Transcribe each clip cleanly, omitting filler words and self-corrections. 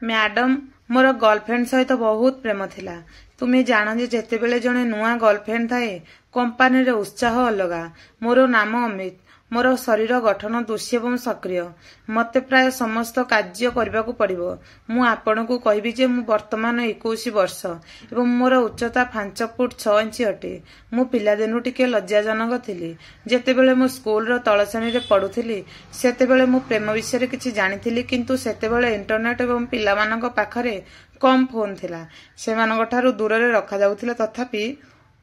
Madam मोर girlfriend सहित बहुत प्रेम थिला। तुम्हें जान जे जेतेबेले जने नुआ गर्लफ्रेंड थाए कंपानी रे उत्साह अलगा। मोर नाम अमित। मोर शरीर गठन दुष्य एवं सक्रिय। मते प्राय समस्त कार्य करने को पड़ो। मु आपण को कहबी जे मु वर्तमान 21 वर्ष एवं मोर उच्चता 5 फुट 6 इंच अटे। मु पिलादिनु टिके लज्जाजनक थिली। जेतेबेले मु स्कूल रो तल श्रेणी रे पढुथिली सेतेबेले मु प्रेम विषय किछि जानिथिली, किंतु सेतेबेले इंटरनेट एवं पिलामानक पाखरे कम फोन थिला। सेमानक ठारू दूर रे रखा जाउथिला। तथापि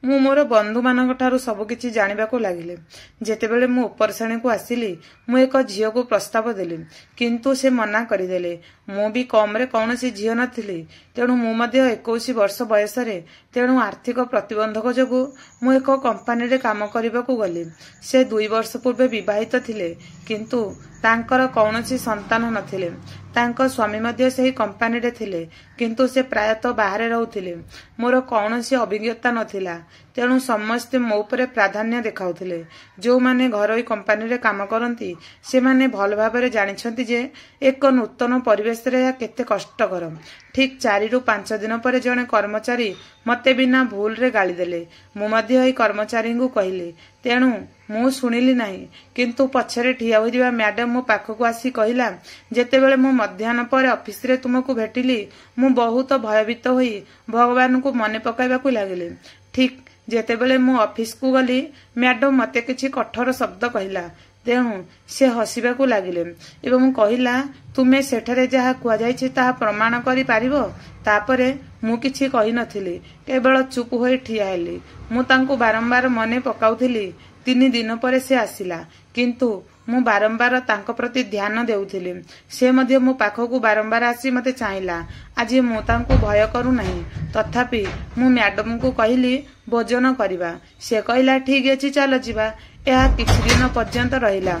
मु मोर बंधु मानक ठारू सबकिछि जानिबाको लागिले। जेतेबेले मु उपर श्रेणी को आसिली मु एक झियो को प्रस्ताव देली, किंतु से मना करिदेले। मु भी कम रे कौनसी झियो नथिली, तेणु मु मध्य 21 वर्ष बयस रे, तेणु आर्थिक प्रतिबंधक जोगु मु एक कंपानी रे काम करिबाको गली। से 2 वर्ष पूर्वे विवाहित थिले, किंतु तांकर कौनसी संतान नथिले। तांको स्वामी मध्य सही कंपानी रे थिले, किंतु से प्रायतः बाहर रहउथिले। मोर कौनसी अभिज्ञता नथिला, तेणु समस्ते मो उपरे प्राधान्य देखाउथिले। जो माने घरोई कंपानी रे काम करंती से माने भल भाबरे जानिछंती जे एक नूतन परिवेश रे केते कष्टकर। ठीक 4 रु 5 दिन पर जने कर्मचारी मते बिना भूल रे गाली देले। मु मध्य एई कर्मचारी को कहिले, तेणु मु सुनिली नाही, किंतु पछरे ठिया होइदिबा मैडम मो पाखकु आसी कहिला, जेतेबेले मु मध्याह्न पर ऑफिस रे तुमको भेटिली मु बहुत भयभीत होई भगवान को मने पकाइबाकू लागिले। ठीक जेतेबेले मु ऑफिस को गली मैडम मते किछि कठोर शब्द कहिला, तेणु से हसिबाकू लागिले एवं कहिला, तुमे सेठरे जहा कुआ जाइछि ताहा प्रमाण करि पारिबो। तापरे मु किछि कहि नथिली, केवल चुप होई ठिया हेली। मु तांको बारंबार मने पकाउथिली। 3 दिन पर से आसिला, किंतु मु बारंबार तांको प्रति ध्यान देउथिली। से मध्य मो पाखकू बारंबार आसी मते चाहिला। आज मु तांको भय करू नाही। तथापि मु मैडम को कहिली भोजन करिबा। से कहिला ठीक अछि चलो जिबा। एहा किछि दिन पर्यंत रहिला।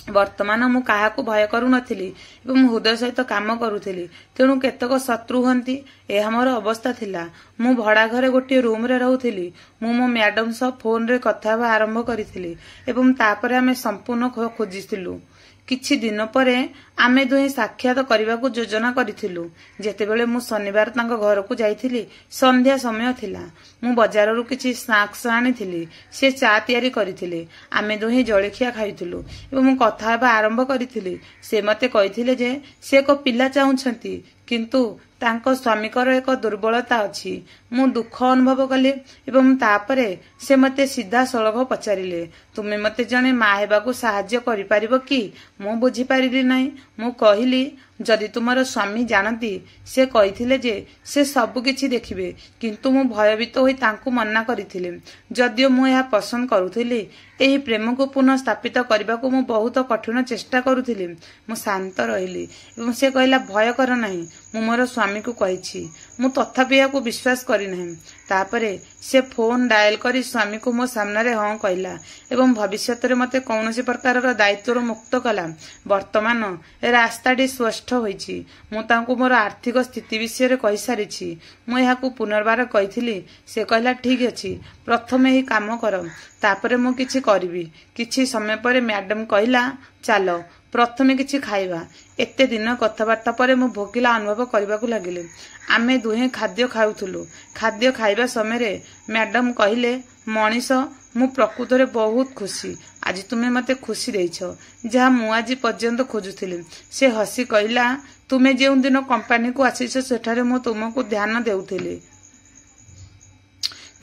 वर्तमान मु काहाकू भय करू नथिली एवं हृदय सहित काम करूथिली, तेणु केतक शत्रु हंती एहा मोर अवस्था थिला। मु भड़ा घरे गोटे रूम रे रहउथिली। मु मो मैडम सह फोन रे कथा हेबा आरंभ करिथिली एवं तापरे आमे संपूर्ण खोजिथिलु। किछि दिन परे आमे दुहे साक्षात करबाकू योजना करिथिलु। जेतेबेले मु शनिवार तांको घर को जाइथिली संध्या समय थिला। मु बाजार रु किछि स्नैक्स आनिथिली। से चा तयारी करिथिले। आमे दुहे जळखिया खाइथिलु एवं मु कथा हेबा आरंभ करिथिली। से मते कहिथिले जे से एको पिला चाहुछंती, किंतु तांको स्वामीकर एक दुर्बलता अछि। मु दुख अनुभव कले एवं तापरे से मते सीधा सलभ पचारिले, तुमे मते जने मा हेबाकू सहाय्य करि पारिबो कि? मु बुझी पारिली नाही। मु कहिली, जदि तुमर स्वामी जानती से कहिथिले जे से सब किछि देखिबे, किंतु मु भयभीत होई तांको मना करिथिले। जदियो मु एहा पसंद करूथिली, एही प्रेम को पुनः स्थापित करबाकू मु बहुत कठिन चेष्टा करूथिली। मु शांत रहिली एवं से कहिला भय कर नाही, मु मोर स्वामी को कहिछि। मु तथापि याकू विश्वास करि नाही। तापरे से फोन डायल करी स्वामी को मो सामने रे हां कहिला एवं भविष्यत रे मते कौनसी प्रकार दायित्व मुक्त कला। वर्तमान रास्ताटी स्पष्ट होईछि। मु तांको मोर आर्थिक स्थिति विषय रे कहि सारिछि। मु एहाकू पुनर्बार कहिथिली। से कहिला ठीक अछि, प्रथमे ही काम कर, तापरे मु किछि करिवि। किछि समय परे मैडम कहिला, चलो प्रथमे किछि खाइबा। एते दिन कथबार्ता परे मु भोकिला अनुभव करबाकू लागिले। आमे दुहे खाद्य खाउथुलु। खाद्य खाइबा समय रे मैडम कहिले, मनीष मु प्रकृत रे बहुत खुशी। आज तुमे मते खुशी देइछो, जहा मु आज पर्यंत खोजुथिली। से हसी कहिला, तुमे जेउ दिन कंपनी को आसीछो सेठारे मु तुमको ध्यान देउथिली।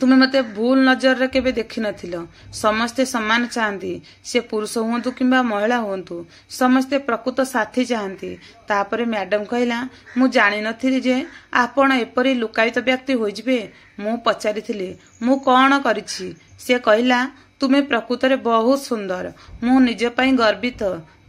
तुमे मते भूल नजर रे केबे देखि नथिलो। समस्ते समान चाहती, से पुरुष हुंतु किंबा महिला हुंतु, समस्ते प्रकृत साथी चाहती। तापरे मैडम कहिला, मु जानि नथिली जे आपण एपरी लुकायित व्यक्ति होइजबे। मु पचारिथिली, मु कोन करिछि? से कहिला, तुमे प्रकृत रे बहुत सुंदर। मु निज पई गर्वित।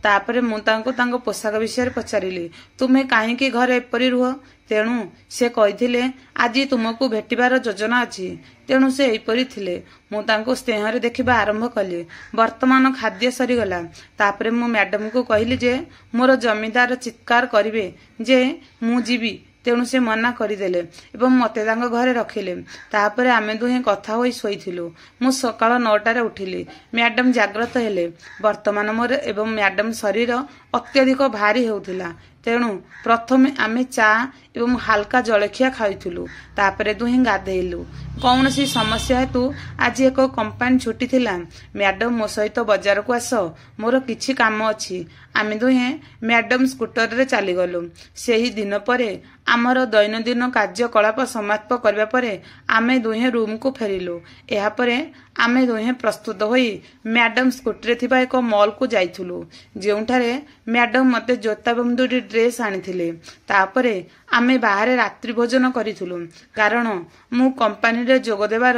तापरे मु तांको पोशाक विषय पचारिली, तुमे काहेकि घर एपरी रुह? तेणु से कहिथिले, आज तुमको भेटिबार योजना अछि। तेणु से एपरी थिले। मु तांको स्नेह रे देखिबा आरंभ कली। वर्तमान खाद्य सरीगला। तापरे मु मैडम को कहिली जे मोर जमीदार चित्कार करिवे जे मु जीवी। तेणु से मना करदेले एवं मते तांको घरे रखिले। तापरे आमे दुहे कथा होई सोईथिलु। मु सकाळ 9टारे उठिली। मैडम जाग्रत हेले। वर्तमान मोर एवं मैडम शरीर ଅତ୍ୟଧିକ ଭାରି ହେଉଥିଲା। ତେଣୁ ପ୍ରଥମେ ଆମେ ଚା ଏବଂ ହାଲକା ଜଳଖିଆ ଖାଇଥିଲୁ। ତାପରେ ଦୁହେଁ ଗାଧେଇଲୁ। କୌଣସି ସମସ୍ୟା ହେତୁ ଆଜି ଏକ କମ୍ପାନୀ ଛୁଟି ଥିଲା। ମ୍ୟାଡମ ମୋ ସହିତ ବଜାରକୁ ଆସ, ମୋର କିଛି କାମ ଅଛି। ଆମେ ଦୁହେଁ ମ୍ୟାଡମ ସ୍କୁଟରରେ ଚାଲିଗଲୁ। ସେହି ଦିନ ପରେ ଆମର ଦୈନନ୍ଦିନ କାର୍ଯ୍ୟକଳାପ ସମାପ୍ତ କରିବା ପରେ ଆମେ ଦୁହେଁ ରୁମକୁ ଫେରିଲୁ। ଏହାପରେ ଆମେ ଦୁହେଁ ପ୍ରସ୍ତୁତ ହୋଇ ମ୍ୟାଡମ ସ୍କୁଟିରେ ଥିବା ଏକ ମଲକୁ ଯାଇଥିଲୁ, ଯେଉଁଠାରେ ମ୍ୟାଡମ ମୋତେ ଜୋତା ଏବଂ ଦୁଇଟି ଡ୍ରେସ୍ ଆଣିଥିଲେ। ତାପରେ ଆମେ ବାହାରେ ରାତ୍ରି ଭୋଜନ କରିଥିଲୁ, କାରଣ ମୁଁ କମ୍ପାନୀରେ ଯୋଗ ଦେବାର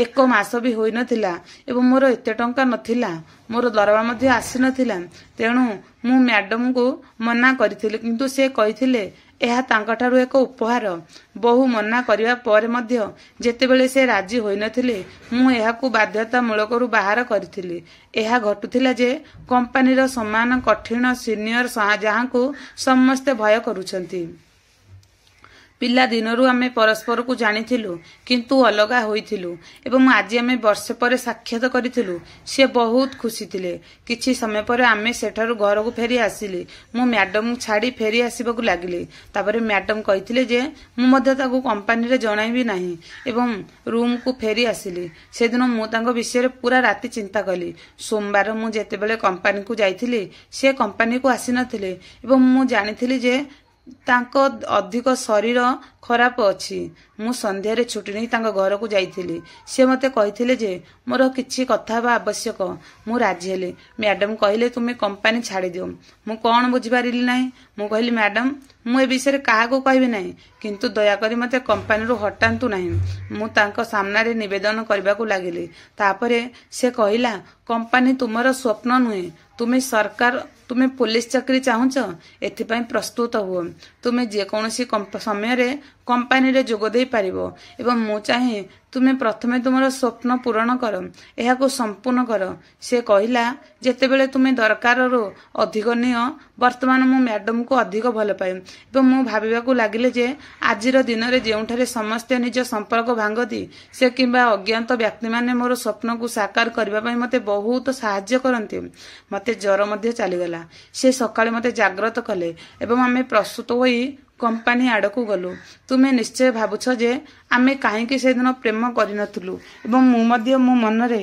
1 ମାସ ବି ହୋଇନଥିଲା ଏବଂ ମୋର ଏତେ ଟଙ୍କା ନଥିଲା। ମୋର ଦରମା ମଧ୍ୟ ଆସିନଥିଲା। ତେଣୁ ମୁଁ ମ୍ୟାଡମଙ୍କୁ ମନା କରିଥିଲି, କିନ୍ତୁ ସେ କହିଥିଲେ ଏହା ତାଙ୍କଠାରୁ ଏକ ଉପହାର। ବହୁ ମନା କରିବା ପରେ ମଧ୍ୟ ଯେତେବେଳେ ସେ ରାଜି ହୋଇନଥିଲେ, ମୁଁ ଏହାକୁ ବାଧ୍ୟତାମୂଳକରୁ ବାହାର କରିଥିଲି। ଏହା ଘଟୁଥିଲା ଯେ କମ୍ପାନୀର ସମାନ କଠିନ ସିନିୟର ଯାହାଙ୍କୁ ସମସ୍ତେ ଭୟ କରୁଛନ୍ତି। ପିଲାଦିନରୁ ଆମେ ପରସ୍ପରକୁ ଜାଣିଥିଲୁ, କିନ୍ତୁ ଅଲଗା ହୋଇଥିଲୁ ଏବଂ ଆଜି ଆମେ ବର୍ଷେ ପରେ ସାକ୍ଷାତ କରିଥିଲୁ। ସେ ବହୁତ ଖୁସି ଥିଲେ। କିଛି ସମୟ ପରେ ଆମେ ସେଠାରୁ ଘରକୁ ଫେରି ଆସିଲି। ମୁଁ ମ୍ୟାଡମଙ୍କୁ ଛାଡ଼ି ଫେରି ଆସିବାକୁ ଲାଗିଲି। ତାପରେ ମ୍ୟାଡମ କହିଥିଲେ ଯେ ମୁଁ ମଧ୍ୟ ତାକୁ କମ୍ପାନୀରେ ଜଣାଇବି ନାହିଁ ଏବଂ ରୁମକୁ ଫେରି ଆସିଲି। ସେଦିନ ମୁଁ ତାଙ୍କ ବିଷୟରେ ପୁରା ରାତି ଚିନ୍ତା କଲି। ସୋମବାର ମୁଁ ଯେତେବେଳେ କମ୍ପାନୀକୁ ଯାଇଥିଲି, ସେ କମ୍ପାନୀକୁ ଆସିନଥିଲେ ଏବଂ ମୁଁ ଜାଣିଥିଲି ଯେ ତାଙ୍କ ଅଧିକ ଶରୀର ଖରାପ ଅଛି। ମୁଁ ସନ୍ଧ୍ୟାରେ ଛୁଟି ନେଇ ତାଙ୍କ ଘରକୁ ଯାଇଥିଲି। ସେ ମୋତେ କହିଥିଲେ ଯେ ମୋର କିଛି କଥା ହେବା ଆବଶ୍ୟକ। ମୁଁ ରାଜି ହେଲି। ମ୍ୟାଡମ କହିଲେ ତୁମେ କମ୍ପାନୀ ଛାଡ଼ିଦିଅ। ମୁଁ କ'ଣ ବୁଝିପାରିଲି ନାହିଁ। ମୁଁ କହିଲି ମ୍ୟାଡମ, ମୁଁ ଏ ବିଷୟରେ କାହାକୁ କହିବି ନାହିଁ, କିନ୍ତୁ ଦୟାକରି ମୋତେ କମ୍ପାନୀରୁ ହଟାନ୍ତୁ ନାହିଁ। ମୁଁ ତାଙ୍କ ସାମ୍ନାରେ ନିବେଦନ କରିବାକୁ ଲାଗିଲି। ତାପରେ ସେ କହିଲା, କମ୍ପାନୀ ତୁମର ସ୍ୱପ୍ନ ନୁହେଁ। ତୁମେ ପୋଲିସ ଚାକିରି ଚାହୁଁଛ, ଏଥିପାଇଁ ପ୍ରସ୍ତୁତ ହୁଅ। ତୁମେ ଯେକୌଣସି ସମୟରେ କମ୍ପାନୀରେ ଯୋଗ ଦେଇପାରିବ ଏବଂ ମୁଁ ଚାହେଁ ତୁମେ ପ୍ରଥମେ ତୁମର ସ୍ୱପ୍ନ ପୂରଣ କର, ଏହାକୁ ସମ୍ପୂର୍ଣ୍ଣ କର। ସେ କହିଲା, ଯେତେବେଳେ ତୁମେ ଦରକାରରୁ ଅଧିକ ନିଅ। ବର୍ତ୍ତମାନ ମୁଁ ମ୍ୟାଡମକୁ ଅଧିକ ଭଲ ପାଏ ଏବଂ ମୁଁ ଭାବିବାକୁ ଲାଗିଲେ ଯେ ଆଜିର ଦିନରେ ଯେଉଁଠାରେ ସମସ୍ତେ ନିଜ ସମ୍ପର୍କ ଭାଙ୍ଗନ୍ତି, ସେ କିମ୍ବା ଅଜ୍ଞାତ ବ୍ୟକ୍ତିମାନେ ମୋର ସ୍ୱପ୍ନକୁ ସାକାର କରିବା ପାଇଁ ମୋତେ ବହୁତ ସାହାଯ୍ୟ କରନ୍ତି। ମୋତେ ଜ୍ୱର ମଧ୍ୟ ଚାଲିଗଲା। ସେ ସକାଳେ ମୋତେ ଜାଗ୍ରତ କଲେ ଏବଂ ଆମେ ପ୍ରସ୍ତୁତ ହୋଇ କମ୍ପାନୀ ଆଡ଼କୁ ଗଲୁ। ତୁମେ ନିଶ୍ଚୟ ଭାବୁଛ ଯେ ଆମେ କାହିଁକି ସେଦିନ ପ୍ରେମ କରିନଥିଲୁ ଏବଂ ମୁଁ ମଧ୍ୟ ମୋ ମନରେ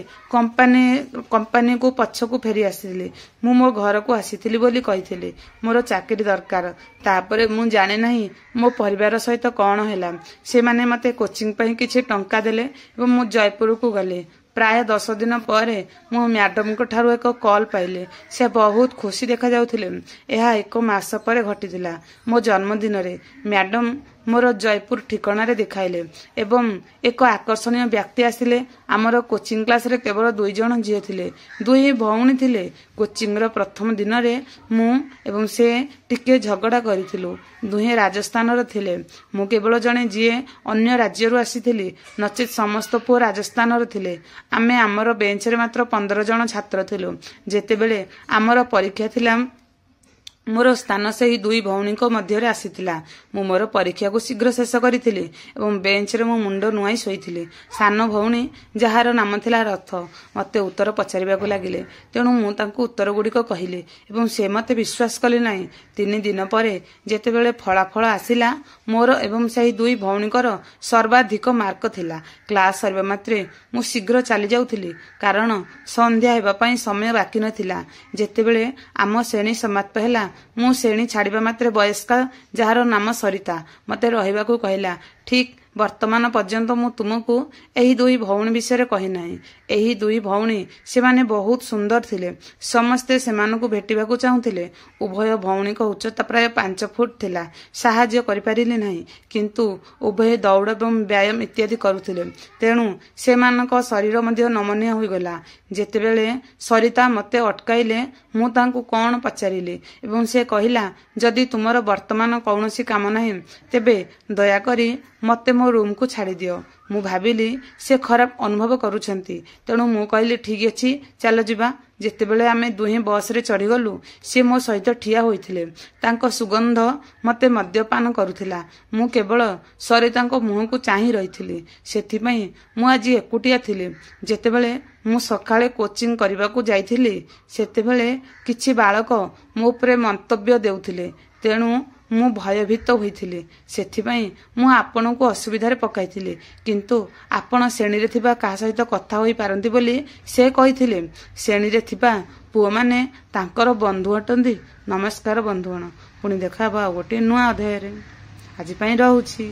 କମ୍ପାନୀକୁ ପଛକୁ ଫେରି ଆସିଥିଲି। ମୁଁ ମୋ ଘରକୁ ଆସିଥିଲି ବୋଲି କହିଥିଲି। ମୋର ଚାକିରି ଦରକାର। ତାପରେ ମୁଁ ଜାଣେ ନାହିଁ ମୋ ପରିବାର ସହିତ କ'ଣ ହେଲା। ସେମାନେ ମୋତେ କୋଚିଂ ପାଇଁ କିଛି ଟଙ୍କା ଦେଲେ ଏବଂ ମୁଁ ଜୟପୁରକୁ ଗଲି। ପ୍ରାୟ 10 ଦିନ ପରେ ମୁଁ ମ୍ୟାଡମଙ୍କ ଠାରୁ ଏକ କଲ୍ ପାଇଲି। ସେ ବହୁତ ଖୁସି ଦେଖାଯାଉଥିଲେ। ଏହା 1 ମାସ ପରେ ଘଟିଥିଲା। ମୋ ଜନ୍ମଦିନରେ ମ୍ୟାଡମ ମୋର ଜୟପୁର ଠିକଣାରେ ଦେଖାଇଲେ ଏବଂ ଏକ ଆକର୍ଷଣୀୟ ବ୍ୟକ୍ତି ଆସିଲେ। ଆମର କୋଚିଂ କ୍ଲାସରେ କେବଳ 2 ଜଣ ଝିଅ ଥିଲେ। 2 ଭଉଣୀ ଥିଲେ। କୋଚିଂର ପ୍ରଥମ ଦିନରେ ମୁଁ ଏବଂ ସେ ଟିକେ ଝଗଡ଼ା କରିଥିଲୁ। ଦୁହେଁ ରାଜସ୍ଥାନର ଥିଲେ। ମୁଁ କେବଳ ଜଣେ ଯିଏ ଅନ୍ୟ ରାଜ୍ୟରୁ ଆସିଥିଲି, ନଚେତ୍ ସମସ୍ତ ପୁଅ ରାଜସ୍ଥାନର ଥିଲେ। ଆମେ ଆମର ବେଞ୍ଚରେ ମାତ୍ର 15 ଜଣ ଛାତ୍ର ଥିଲୁ। ଯେତେବେଳେ ଆମର ପରୀକ୍ଷା ଥିଲା, ମୋର ସ୍ଥାନ ସେହି 2 ଭଉଣୀଙ୍କ ମଧ୍ୟରେ ଆସିଥିଲା। ମୁଁ ମୋର ପରୀକ୍ଷାକୁ ଶୀଘ୍ର ଶେଷ କରିଥିଲି ଏବଂ ବେଞ୍ଚରେ ମୋ ମୁଣ୍ଡ ନୁଆଇ ଶୋଇଥିଲି। ସାନ ଭଉଣୀ, ଯାହାର ନାମ ଥିଲା ରଥ, ମୋତେ ଉତ୍ତର ପଚାରିବାକୁ ଲାଗିଲେ। ତେଣୁ ମୁଁ ତାଙ୍କୁ ଉତ୍ତରଗୁଡ଼ିକ କହିଲି ଏବଂ ସେ ମୋତେ ବିଶ୍ୱାସ କଲେ ନାହିଁ। 3 ଦିନ ପରେ ଯେତେବେଳେ ଫଳାଫଳ ଆସିଲା, ମୋର ଏବଂ ସେହି 2 ଭଉଣୀଙ୍କର ସର୍ବାଧିକ ମାର୍କ ଥିଲା। କ୍ଲାସ୍ ସରିବା ମାତ୍ରେ ମୁଁ ଶୀଘ୍ର ଚାଲିଯାଉଥିଲି, କାରଣ ସନ୍ଧ୍ୟା ହେବା ପାଇଁ ସମୟ ବାକି ନଥିଲା। ଯେତେବେଳେ ଆମ ଶ୍ରେଣୀ ସମାପ୍ତ ହେଲା, ମୁଁ ଶ୍ରେଣୀ ଛାଡ଼ିବା ମାତ୍ରେ ବୟସ୍କା, ଯାହାର ନାମ ସରିତା, ମୋତେ ରହିବାକୁ କହିଲା। ଠିକ୍ ବର୍ତ୍ତମାନ ପର୍ଯ୍ୟନ୍ତ ମୁଁ ତୁମକୁ ଏହି 2 ଭଉଣୀ ବିଷୟରେ କହିନାହିଁ। ଏହି 2 ଭଉଣୀ, ସେମାନେ ବହୁତ ସୁନ୍ଦର ଥିଲେ। ସମସ୍ତେ ସେମାନଙ୍କୁ ଭେଟିବାକୁ ଚାହୁଁଥିଲେ। ଉଭୟ ଭଉଣୀଙ୍କ ଉଚ୍ଚତା ପ୍ରାୟ 5 ଫୁଟ ଥିଲା। ସାହାଯ୍ୟ କରିପାରିଲି ନାହିଁ, କିନ୍ତୁ ଉଭୟ ଦୌଡ଼ ଏବଂ ବ୍ୟାୟାମ ଇତ୍ୟାଦି କରୁଥିଲେ। ତେଣୁ ସେମାନଙ୍କ ଶରୀର ମଧ୍ୟ ନମନୀୟ ହୋଇଗଲା। ଯେତେବେଳେ ସରିତା ମୋତେ ଅଟକାଇଲେ, ମୁଁ ତାଙ୍କୁ କ'ଣ ପଚାରିଲି ଏବଂ ସେ କହିଲା, ଯଦି ତୁମର ବର୍ତ୍ତମାନ କୌଣସି କାମ ନାହିଁ, ତେବେ ଦୟାକରି ମୋତେ ମୋ ରୁମକୁ ଛାଡ଼ିଦିଅ। ମୁଁ ଭାବିଲି ସେ ଖରାପ ଅନୁଭବ କରୁଛନ୍ତି। ତେଣୁ ମୁଁ କହିଲି, ଠିକ୍ ଅଛି, ଚାଲ ଯିବା। ଯେତେବେଳେ ଆମେ ଦୁହେଁ ବସ୍ରେ ଚଢ଼ିଗଲୁ, ସେ ମୋ ସହିତ ଠିଆ ହୋଇଥିଲେ। ତାଙ୍କ ସୁଗନ୍ଧ ମୋତେ ମଦ୍ୟପାନ କରୁଥିଲା। ମୁଁ କେବଳ ସରିତାଙ୍କ ମୁହଁକୁ ଚାହିଁ ରହିଥିଲି। ସେଥିପାଇଁ ମୁଁ ଆଜି ଏକୁଟିଆ ଥିଲି। ଯେତେବେଳେ ମୁଁ ସକାଳେ କୋଚିଂ କରିବାକୁ ଯାଇଥିଲି। ସେତେବେଳେ କିଛି ବାଳକ ମୋ ଉପରେ ମନ୍ତବ୍ୟ ଦେଉଥିଲେ। ତେଣୁ ମୁଁ ଭୟଭୀତ ହୋଇଥିଲି। ସେଥିପାଇଁ ମୁଁ ଆପଣଙ୍କୁ ଅସୁବିଧାରେ ପକାଇଥିଲି। କିନ୍ତୁ ଆପଣ ଶ୍ରେଣୀରେ ଥିବା କାହା ସହିତ କଥା ହୋଇପାରନ୍ତି ବୋଲି ସେ କହିଥିଲେ। ଶ୍ରେଣୀରେ ଥିବା ପୁଅମାନେ ତାଙ୍କର ବନ୍ଧୁ ଅଟନ୍ତି। ନମସ୍କାର ବନ୍ଧୁଗଣ, ପୁଣି ଦେଖା ହେବ ଆଉ ଗୋଟିଏ ନୂଆ ଅଧ୍ୟାୟରେ। ଆଜି ପାଇଁ ରହୁଛି।